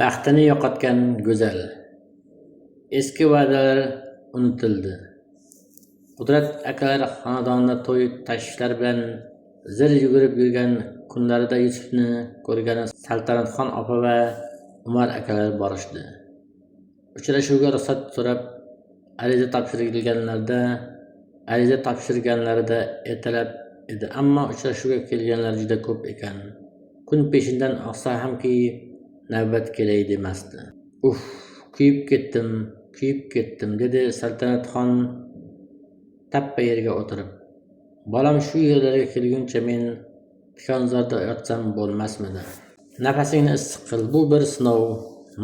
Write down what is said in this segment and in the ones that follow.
Baxtini yo'qotgan go'zal. Eski va'dalar unutildi. Qudrat akalar xonadonida to'y tashvishlar bilan zir yugurib yurgan kunlarida Yusufni ko'rgani Saltanatxon opa va Umar akalar borishdi. Uchrashuvga ruxsat so'rab ariza topshirganlarida ertalab edi, ammo uchrashuvga kelganlar juda ko'p ekan. Kun peshindan oqsa hamki navbat kelay demasdi. Kuyib ketdim, dedi Saltanatxon tappa yerga o'tirib. Bolam, shu yerlarga kelguncha men tikonzorda yotsam bo'lmasmidi? Nafasingni issiq qil, bu bir sinov.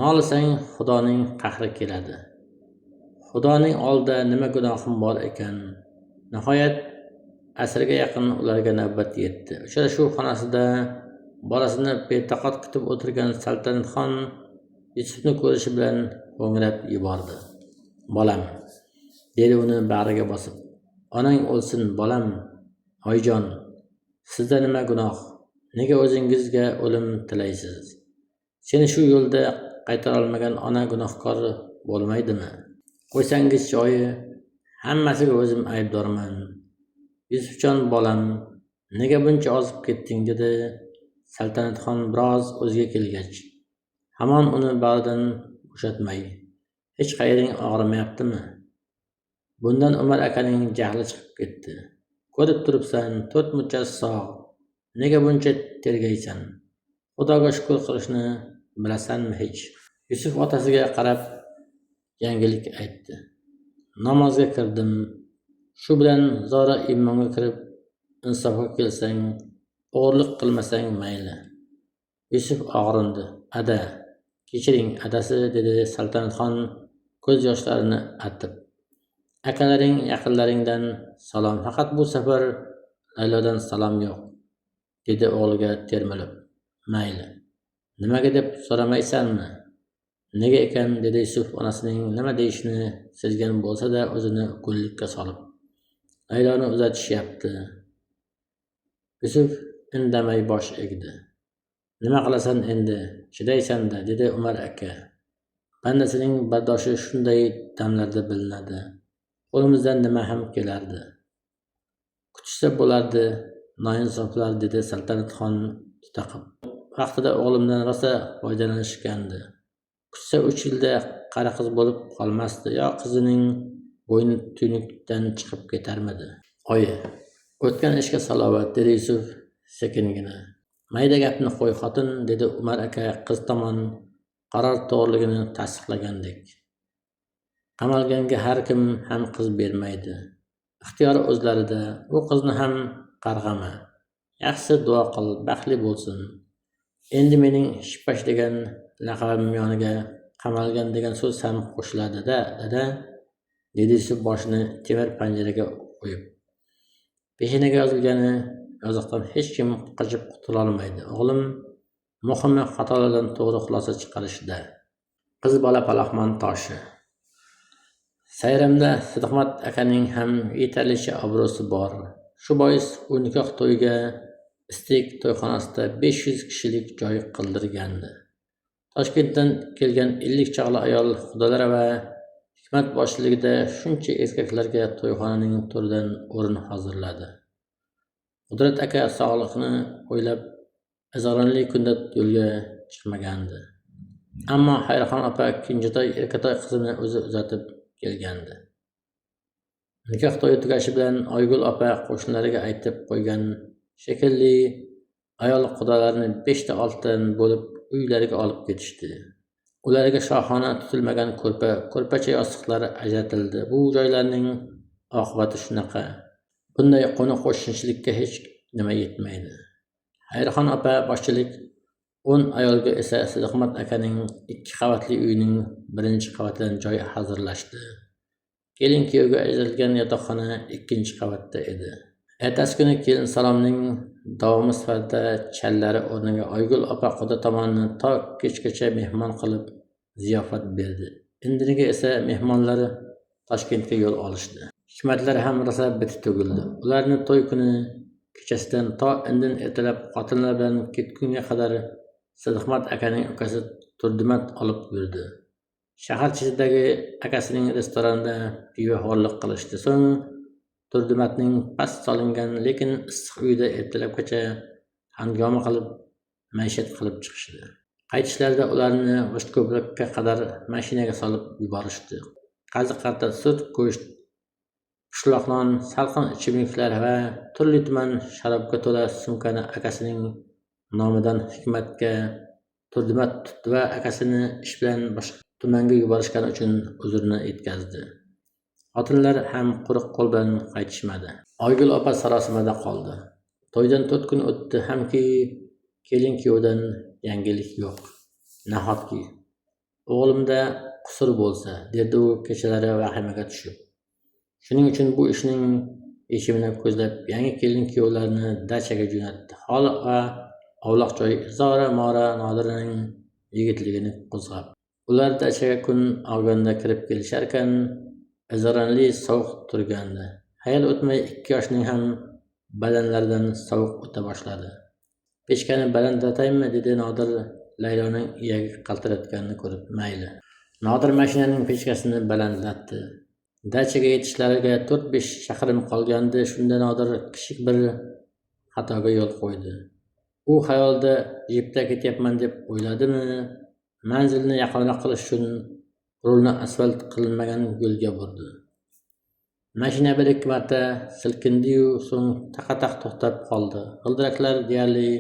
Nolisang Xudoning qahri keladi. Xudoning oldida nima gunohim bor ekan? Nihoyat asrga yaqin ularga navbat yetdi. Uchrashuv xonasida bolasini betaqat kutib o'tirgan Saltanatxon Yusufni ko'rishi bilan ho'ngrab yubordi. Bolam, dedi uni bag'riga bosib. Onang o'lsin bolam. Hoyjon, sizda nima gunoh? Nega o'zingizga o'lim tilaysiz? Seni shu yo'lda qaytarolmagan ona gunohkor bo'lmaydimi? Qo'ysangiz joyi, hammasiga o'zim aybdorman. Yusufjon bolam, nega buncha ozib ketding, dedi Saltanatxon biroz o'ziga kelgach. Hamon uni bag'ridan bo'shatmay, hech qayering og'rimayaptimi? Bundan Umar akaning jahli chiqib ketdi. Ko'rib turibsan, 4 muchasi sog'. Nega buncha tergaysan? Xudoga shukr qilishni bilasanmi hech? Yusuf otasiga qarab yangilik aytdi. Namozga kirdim. Shu bilan zora imonga kirib insofga kelsang, o'g'irlik qilmasang mayli. Yusuf og'rindi. Ada, kechiring adasi, dedi Saltanatxon ko'z yoshlarini artib. Akalaring, yaqinlaringdan salom, faqat bu safar Laylodan salom yo'q, dedi o'g'liga termilib. Mayli. Nimaga deb so'ramaysanmi? Nega ekan, dedi Yusuf onasining nima deyishini sezgan bo'lsa-da o'zini go'llikka solib. Layloni uzatishyapti. Yusuf indamay bosh egdi. Nima qilasan endi? Chidaysan-da, dedi Umar aka. Bandasining bardoshi shunday damlarda bilinadi. Qo'limizdan nima ham kelardi? Kutishsa bo'lardi, noinsoflar, dedi Saltanatxon tutaqib. Vaqtida o'g'limdan rosa foydalanishgandi. Kutsa 3 yilda qari qiz bo'lib qolmasdi, yo qizining bo'yni tuynukdan chiqib ketarmidi? Oyi, o'tgan ishga salovat, dedi Yusuf sekingina. Mayda gapni qo'y xotin, dedi Umar aka qiz tomon qaror to'g'riligini tasdiqlagandek. Qamalganga har kim ham qiz bermaydi. Ixtiyori o'zlarida. U qizni ham qarg'ama. Yaxshi duo qil, baxtli bo'lsin. Endi mening Shippash degan laqabim yoniga qamalgan degan so'z ham qo'shiladi-da, dada, dedi Yusuf boshini temir panjaraga qo'yib. Peshinaga yozilgani yoziqdan hech kim qochib qutulolmaydi. O'g'lim, muhimi xatolardan to'g'ri xulosa chiqarishda. Qiz bola palaxmon toshi. Sayramda Sidqmat akaning ham yetarlicha obro'si bor. Shu bois u nikoh to'yiga Istek to'yxonasida 500 kishilik joy qildirgandi. Toshkentdan kelgan 50 chog'li ayol Xudolar va Hikmat boshchiligida shuncha erkaklarga to'yxonaning to'ridan o'rin hozirladi. Qudrat aka sog'liqni o'ylab azoranli kunda yo'lga chiqmagandi. Ammo Xayrixon opa Kenjatoy erkatoy qizini o'zi uzatib kelgandi. Nikoh to'yi tugashi bilan Oygul opa qo'shnilariga aytib qo'ygan shekilli ayol xudolarni 5 ta oltin bo'lib uylariga olib ketishdi. Ularga shohona tutilmagan ko'rpacha yostiqlari ajratildi. Bu joylarning oqibati shunaqa. Bunday qo'ni-qo'shnichilikka hech nima yetmaydi. Xayrixon opa boshchilik, 10 ayolga esa Sidqmat akaning 2 qavatli uyining 1-qavatidan joy hozirlashdi. Kelin kuyovga ajratilgan yotoqxona 2-qavatda edi. Ertasi kuni kelin salomning davomi sifatida challari o'rniga Oygul opa quda tomonni to kechgacha mehmon qilib ziyofat berdi. Indiniga esa mehmonlari Toshkentga yo'l olishdi. Hikmatlar ham rosa biti tugildi. Ularni to'y kuni kechasidan to indin ertalab xotinlar bilan ketgunga qadar Sidqmat akaning ukasi Turdimat olib yurdi. Shahar chetidagi akasining restoranida pivoxo'rlik qilishdi. So'ng Turdimatning past solingan lekin issiq uyida ertalabgacha hangoma qilib maishat qilib chiqishdi. Qaytishlarida ularni G'ishtko'pirga qadar mashinaga solib yuborishdi. Qaziqarta sut, go'sht, pishloq non, salqin ichimliklar va turli-tuman sharobga to'la sumkani akasining nomidan Hikmatga Turdimat tutdi va akasini ish bilan boshqa tumanga yuborishgani uchun uzrini yetkazdi. Xotinlar ham quruq qo'l bilan qaytishmadi. Oygul opa sarosimada qoldi. To'ydan 4 kun o'tdi hamki kelin kuyovdan yangilik yo'q. Nahotki o'g'limda qusur bo'lsa, dedi u kechalari vahimaga tushib. Shuning uchun bu ishning yechimini ko'zlab yangi kelin kuyovlarni dachaga jo'natdi. Hol va ovloq joy izora mora Nodirning yigitligini qo'zg'ab. Ular dachaga kun og'ganda kirib kelisharkan, izoranli sovuq turgandi. Hayal o'tmay 2 yoshning ham badanlaridan sovuq o'ta boshladi. Pechkani balandlataymi, dedi Nodir Layloning iyagi qaltiratganini ko'rib. Mayli. Nodir mashinaning pechkasini balandlatdi. Dachaga yetishlariga 4-5 chaqirim qolgandi. Shunda Nodir kichik bir xatoga yo'l qo'ydi. U xayolda jipda ketyapman deb o'yladimi, manzilni yaqinroq qilish uchun rulni asfalt qilinmagan yo'lga burdi. Mashina 1-2 marta silkindi-yu, so'ng taqataq to'xtab qoldi. G'ildiraklar deyarli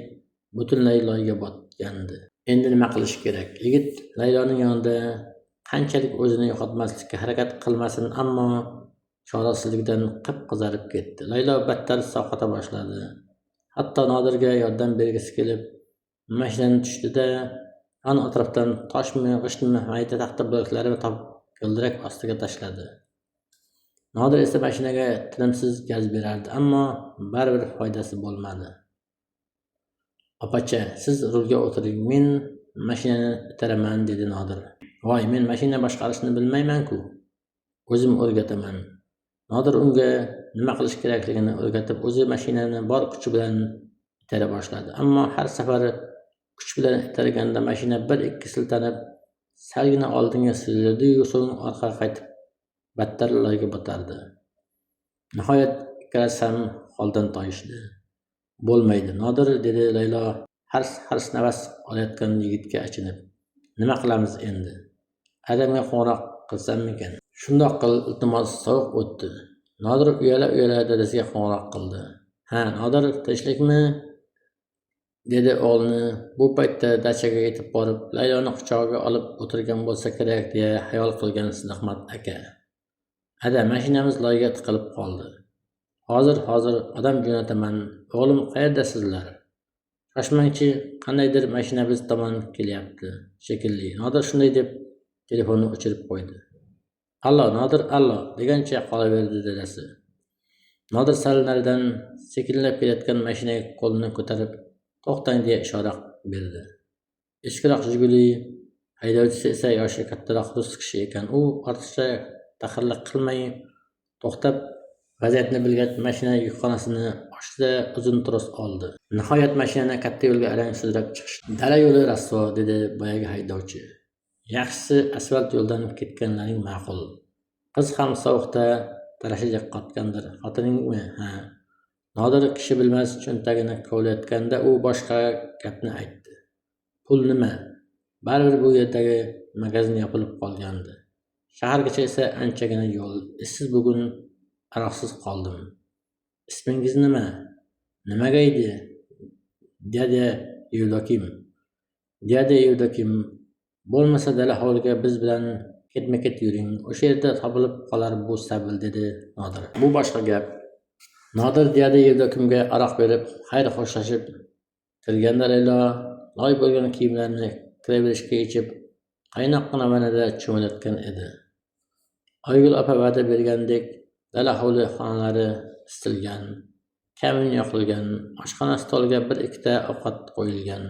butunlay loyga botgandi. Endi nima qilish kerak? Yigit Layloning yonida qanchalik o'zini yo'qotmaslikka harakat qilmasin, ammo chorasizlikdan qip-qizarib ketdi. Laylo battar sovqata boshladi. Hatto Nodirga yordam bergisi kelib, mashinadan tushdi-da, atrofdan toshmi, g'ishtmi, mayda taxta bo'laklarini topib g'ildirak ostiga tashladi. Nodir esa mashinaga tinimsiz gaz berardi, ammo baribir foydasi bo'lmadi. "Opacha, siz rulga o'tiring, men mashinani itaraman", dedi Nodir. "Voy, men mashina boshqarishni bilmayman-ku. O'zim o'rgataman." Nodir unga nima qilish kerakligini o'rgatib, o'zi mashinani bor kuchi bilan itara boshladi. Ammo har safar kuch bilan itarganda mashina 1-2 siltanib, salgina oldinga siljirdi-yu, so'ng orqaga qaytib battar loyga botardi. Nihoyat ikkalasi ham holdan toyishdi. "Bo'lmaydi, Nodir", dedi Laylo hars nafas olayotgan yigitga achinib. "Nima qilamiz endi? Adamga qo'ng'iroq qilsammikan?" "Shundoq qil, iltimos", sovuq o'tdi. Nodir uyala dadasiga qo'ng'iroq qildi. "Ha, Nodir, tinchlikmi?" dedi o'g'lini. Bu paytda dachaga yetib borib, Layloni quchog'iga olib o'tirgan bo'lsa kerak, deya xayol qilgan Sidiqmat aka. "Ada, mashinamiz loyga tiqilib qoldi. Hozir odam jo'nataman. O'g'lim, qayerdasizlar? Shoshmangchi, qandaydir mashina biz tomon kelyapti shekilli." Nodir shunday deb telefonni o'chirib qo'ydi. "Allo, Nodir, allo", degancha qolaverdi dadasi. Nodir sal naridan sekinlab kelayotgan mashinaga qo'lini ko'tarib, "To'xtang", deya ishora berdi. Eskiroq Jiguli haydovchisi esa yoshi kattaroq rus kishi ekan. U ortiqcha taxirlik qilmay to'xtab, vaziyatni bilgach, mashina yukxonasini ochdi-da, uzun tros oldi. Nihoyat mashinani katta yo'lga arang sudrab chiqishdi. "Dala yo'li rasvo", dedi boyagi haydovchi. "Yaxshisi asfalt yo'ldan ketganlaring ma'qul. Qiz ham sovuqda tarashaga qotgandir. Xotiningmi?" "Ha." Nodir kishi bilmas cho'ntagini kovlayotganda u boshqa gapni aytdi. "Pul nima? Baribir bu yerdagi magazin yopilib qolgandi. Shahargacha esa anchagina yo'l. Siz bugun aroqsiz qoldim. Ismingiz nima?" "Nimagaydi? Dядя Yevdokim. Bo'lmasa dala hovliga biz bilan ketma-ket yuring. O'sha yerda topilib qolar bu sabil", dedi Nodir. "Bu boshqa gap." Nodir dядя Yevdokimga aroq berib, xayr xo'shlashib kirganda Laylo loy bo'lgan kiyimlarini kiraverishga yechib, qaynoqqina vanada cho'milayotgan edi. Oygul opa va'da bergandek, dala hovli xonalari isitilgan, kamin yoqilgan, oshxona stoliga 1-2 ta ovqat qo'yilgan.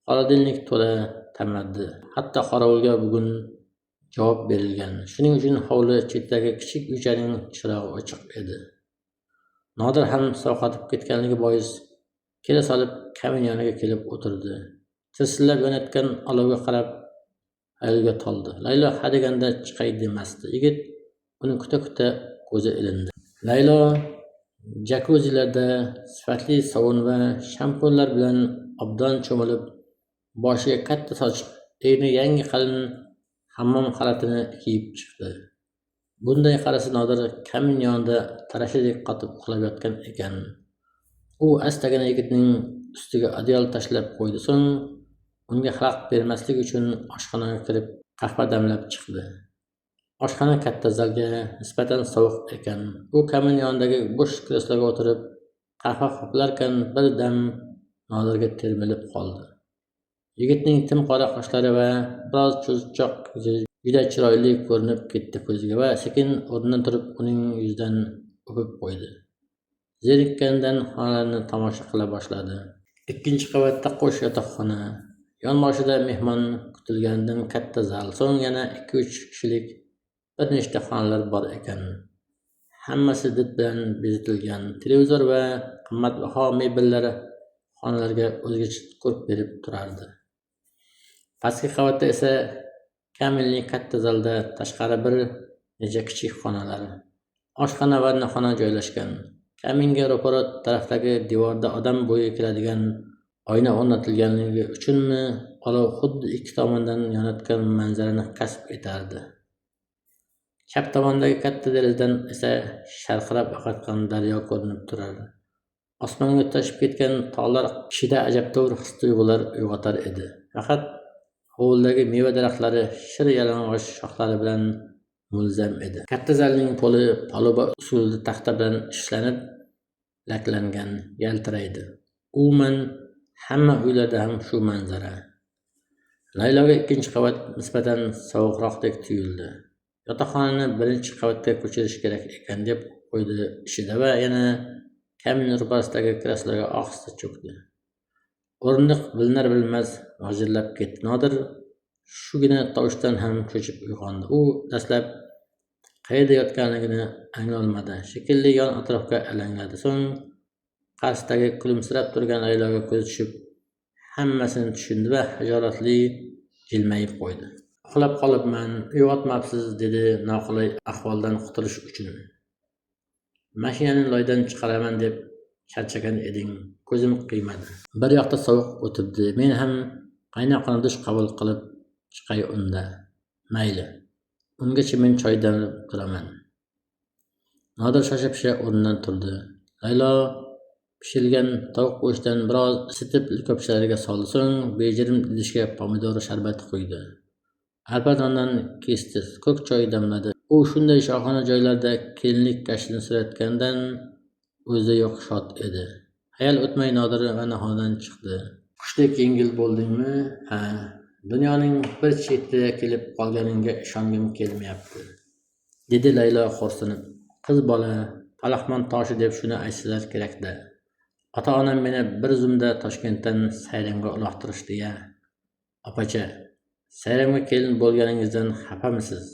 Xolodilnik to'la tamaddi. Hatto qorovulga bugun javob berilgan. Shuning uchun hovli chetidagi kichik uychaning chirog'i ochiq edi. Nodir ham sovqotib ketganligi bois kela solib kamin yoniga kelib o'tirdi. Tirsillab yonayotgan olovga qarab Layloga toldi. Laylo hadeganda chiqay demasdi. Yigit uni kuta ko'zi ilindi. Laylo jakuzilarda sifatli sovun va shampunlar bilan obdon cho'milib, boshiga katta sochiq, egni yangi qalin hammom xalatini kiyib chiqdi. Bunday qarasa Nodir kamin yonida tarashadek qotib uxlab yotgan ekan. U astagina yigitning ustiga adyol tashlab qo'ydi. So'ng unga xalaqit bermaslik uchun oshxonaga kirib qahva damlab chiqdi. Oshxona katta zalga nisbatan sovuq ekan. U kamin yonidagi bo'sh kresloga o'tirib qahva ho'plarkan birdan Nodirga termilib qoldi. Yigitning timqora qoshlari va biroz cho'zichoq yuzi juda chiroyli ko'rinib ketdi ko'ziga va sekin o'rnidan turib uning yuzidan o'pib qo'ydi. Zerikkandan xonalarni tomosha qila boshladi. Ikkinchi qavatda qo'sh yotoqxona, yonboshida mehmon kutilganidan katta zal, so'ng yana 2-3 kishilik bir nechta xonalar bor ekan. Hammasi did bilan bezatilgan. Televizor va qimmatbaho mebellar xonalarga o'zgacha ko'rk berib turardi. Pastki qavatda esa kaminli katta zalda tashqari bir necha kichik xonalar, oshxona va vannaxona joylashgan. Kaminga ro'para tarafdagi devorda odam bo'yi keladigan oyna o'rnatilganligi uchunmi olov xuddi ikki tomondan yonayotgan manzarani kasb etardi. Chap tomondagi katta derazadan esa sharqirab oqayotgan daryo ko'rinib turardi. Osmonga toshib ketgan tog'lar kishida ajabtovur his-tuyg'ular uyg'otar edi. Faqat hovlidagi meva daraxtlari shir yalang'och shoxlari bilan mulzam edi. Katta zalning poli paluba usulida taxta bilan ishlanib, laklangan, yaltiraydi. Umuman hamma uylarda ham shu manzara. Layloga ikkinchi qavat nisbatan sovuqroqdek tuyuldi. Yotoqxonani birinchi qavatga ko'chirish kerak ekan deb qo'ydi ishida va yana kamin ro'parasidagi kresloga ohista cho'kdi. O'rindiq bilinar-bilmas g'ijirlab ketdi. Nodir shugina tovushdan ham cho'chib uyg'ondi. U dastlab qayerda yotganligini anglolmadi. Shekilli yon atrofga alangladi. So'ng qarshisidagi kulimsirab turgan Layloga ko'zi tushib, hammasini tushundi va hajoratli jilmayib qo'ydi. Uxlab qolibman, uyg'otmabsiz, dedi noqulay ahvoldan qutulish uchun. Mashinani loydan chiqaraman deb charchagan eding, ko'zim qiymadi. Bir yoqda sovuq o'tibdi, men ham qaynoqona dush qabul qilib chiqay unda. Mayli. Ungacha men choy damlab turaman. Nodir shosha-pisha o'rnidan turdi. Laylo pishilgan tovuq go'shtidan biroz isitib likopchalarga soldi. So'ng bejirim idishga pomidor sharbati quydi. Arpa nondan kesdi, ko'k choy damladi. U shunday shohona joylarda kelinlik kashtini surayotgandan o'zida yo'q shod edi. Hayal o'tmay Nodir vannaxonadan chiqdi. Qushdek yengil bo'ldingmi? Ha, dunyoning bir chetida kelib qolganingga ishongim kelmayapti, dedi Laylo xo'rsinib. Qiz bola, palaxmon toshi deb shuni aytsalar kerak-da. Ota-onam meni bir zumda Toshkentdan sayramga uloqtirishdi-ya. Opacha, sayramga kelin bo'lganingizdan xafamisiz?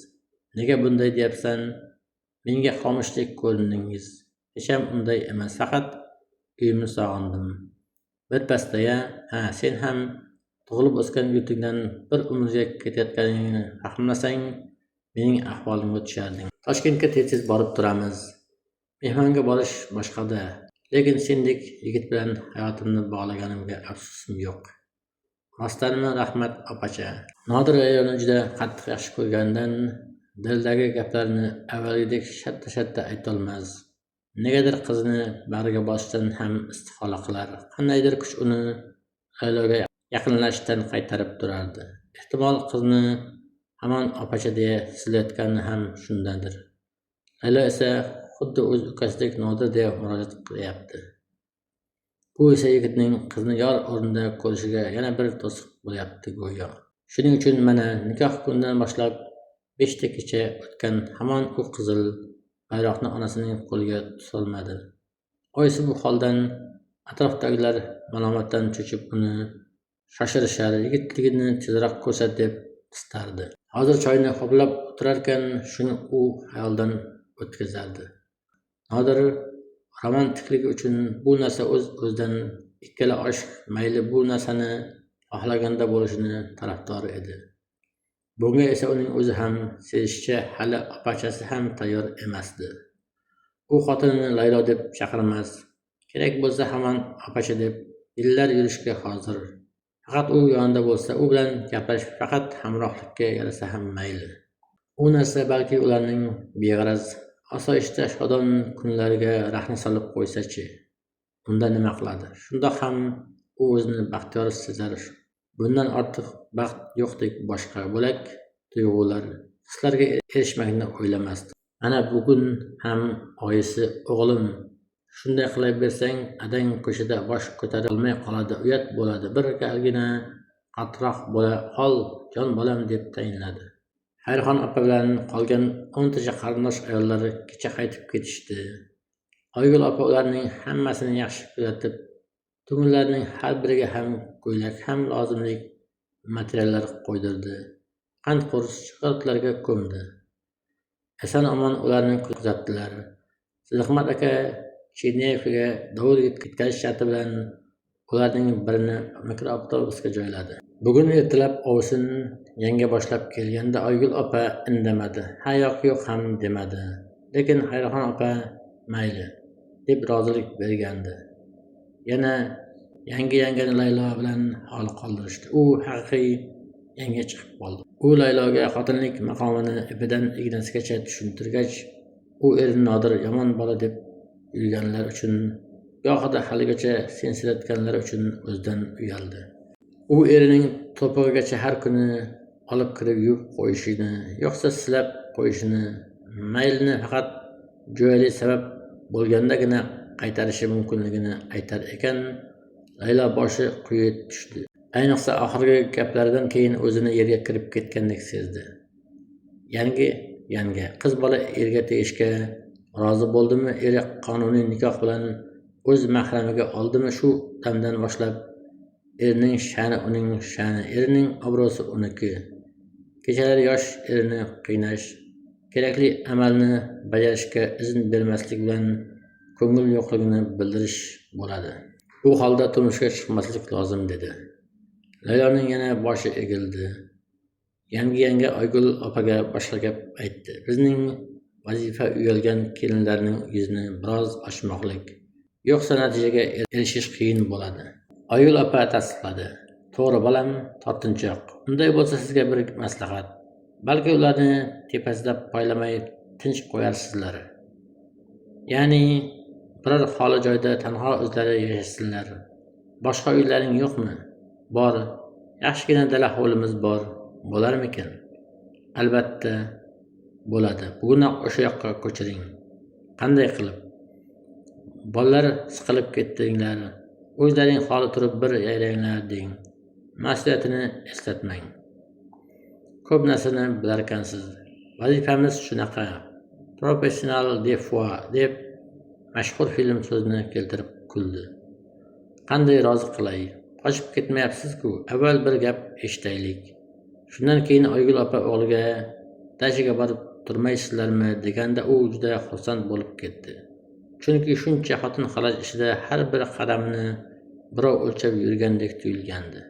Nega bunday deyapsan? Menga xomushdek ko'rindingiz. Hech ham unday emas, faqat uyimni sog'indim. Birpasda-ya, ha, sen ham tug'ilib o'sgan yurtingdan bir umrga ketayotganingni fahmlasang, mening ahvolimga tusharding. Toshkentga tez borib turamiz. Mehmonga borish boshqada, lekin sendek yigit bilan hayotimni bog'laganimga afsusim yo'q. Rostdanmi, rahmat opacha. Nodir ayolni juda qattiq yaxshi ko'rganidan dildagi gaplarni avvalgidek shatta aytolmas. Negadir qizini bag'riga bosishdan ham istihola qilar. Qandaydir kuch uni Layloga yaqinlashishdan qaytarib turardi. Ehtimol qizni hamon opacha deya sizlayotgani ham shundandir. Laylo esa xuddi o'z ukasidek Nodir deya murojaat qilyapti. Bu esa yigitning qizni yor o'rnida ko'rishiga yana bir to'siq bo'lyapti go'yo. Shuning uchun mana nikoh kunidan boshlab 5 ta kecha o'tgan hamon u qizil bayroqni onasining qo'liga tutolmadi. Oyisi bu holdan atrofdagilar malomatdan cho'chib uni shoshirishar, yigitligini tezroq ko'rsat deb qistardi. Hozir choyni ho'plab o'tirarkan shuni u xayoldan o'tkazardi. Nodir romantikligi uchun bu narsa o'z-o'zidan ikkala oshq mayli bu narsani xohlaganda bo'lishini tarafdori edi. Bunga esa uning o'zi ham sezishicha hali opachasi ham tayyor emasdi. U xotinini Laylo deb chaqirmas, kerak bo'lsa hamon opacha deb yillar yurishga hozir. Faqat u yonida bo'lsa, u bilan gaplashib faqat hamrohlikka yarasa ham mayli. U narsa balki ularning beg'araz, osoyishta shodon kunlariga rahna solib qo'ysa-chi, unda nima qiladi? Shundoq ham u o'zini baxtiyor sezar. Bundan ortiq baxt yo'qdek boshqa bo'lak tuyg'ular, hislarga erishmakni o'ylamasdi. Mana bugun ham oyisi o'g'lim, shunday qilaversang adang ko'chada bosh ko'tara olmay qoladi, uyat bo'ladi, bir galgina qattiqroq bo'la qol jon bolam deb tayinladi. Xayrixon opa bilan qolgan 10 qarindosh ayollari kecha qaytib ketishdi. Oygul opa ularning hammasini yaxshi kuzatib, to'ngillarining har biriga ham ko'ylak, ham lozimlik materiallar qo'ydirdi. Qand qurs shokoladlarga ko'mdi. Eson omon ularni kuzatdilar. Sidiqmat aka Cherneyevga dovul yetkazish sharti bilan ularning birini mikroavtobusga joyladi. Bugun ertalab Ovsin yanga boshlab kelganda Oygul opa indamadi. Ha yo'q ham demadi. Lekin Xayrixon opa mayli deb rozilik bergandi. Yana yangani Laylo bilan hol qoldirishdi. U haqiqiy yanga chiqib qoldi. U Layloga xotinlik maqomini ipidan ignasigacha tushuntirgach, u erini Nodir yomon bola deb yurganlar uchun, gohida haligacha sensiratganlar uchun o'zidan uyaldi. U erining to'pig'igacha har kuni olib kirib yuvib qo'yishini, yo'qsa silab qo'yishini, maylini faqat jo'yali sabab bo'lgandagina qaytarishi mumkinligini aytar ekan, Laylo boshi quyi tushdi. Ayniqsa oxirgi gaplaridan keyin o'zini yerga kirib ketgandek sezdi. Yanga qiz bola erga tegishga rozi bo'ldimi, eri qonuniy nikoh bilan o'z mahramiga oldimi, shu damdan boshlab erining sha'ni uning sha'ni, erining obro'si uniki. Kechalari yosh erini qiynash, kerakli amalni bajarishga izn bermaslik bilan ko'ngil yo'qligini bildirish bo'ladi. Bu holda turmushga chiqmaslik lozim dedi. Layloning yana boshi egildi. Yanga Oygul opaga boshqa gap aytdi. Bizning vazifa uyalgan kelinlarning yuzini biroz ochmoqlik, yo'qsa natijaga erishish qiyin bo'ladi. Oygul opa tasdiqladi. To'g'ri bolam, tortinchoq. Unday bo'lsa sizga bir maslahat. Balki ularni tepasida poylamay tinch qo'yarsizlar. Ya'ni biror xoli joyda tanho o'zlari yashasizlar. Boshqa uylaring yo'qmi? Bor. Yaxshigina dala hovlimiz bor. Bo'larmikin? Albatta bo'ladi. Bugunoq o'sha yoqqa ko'chiring. Qanday qilib? Bolalar siqilib ketdinglar. O'zlaring holi turib bir yayranglar deng. Mas'uliyatini eslatmang. Ko'p narsani bilarkansiz. Vazifamiz shunaqa. Professional de foi deb mashhur film so'zini keltirib kuldi. Qanday rozi qilay? Qochib ketmayapsiz-ku. Avval bir gap eshitaylik. Shundan keyin Oygul opa o'g'liga dachiga borib turmaysizlarmi deganda u juda xursand bo'lib ketdi. Chunki shuncha xotin xalaj ishida har bir qadamini birov o'lchab yurgandek tuyulgandi.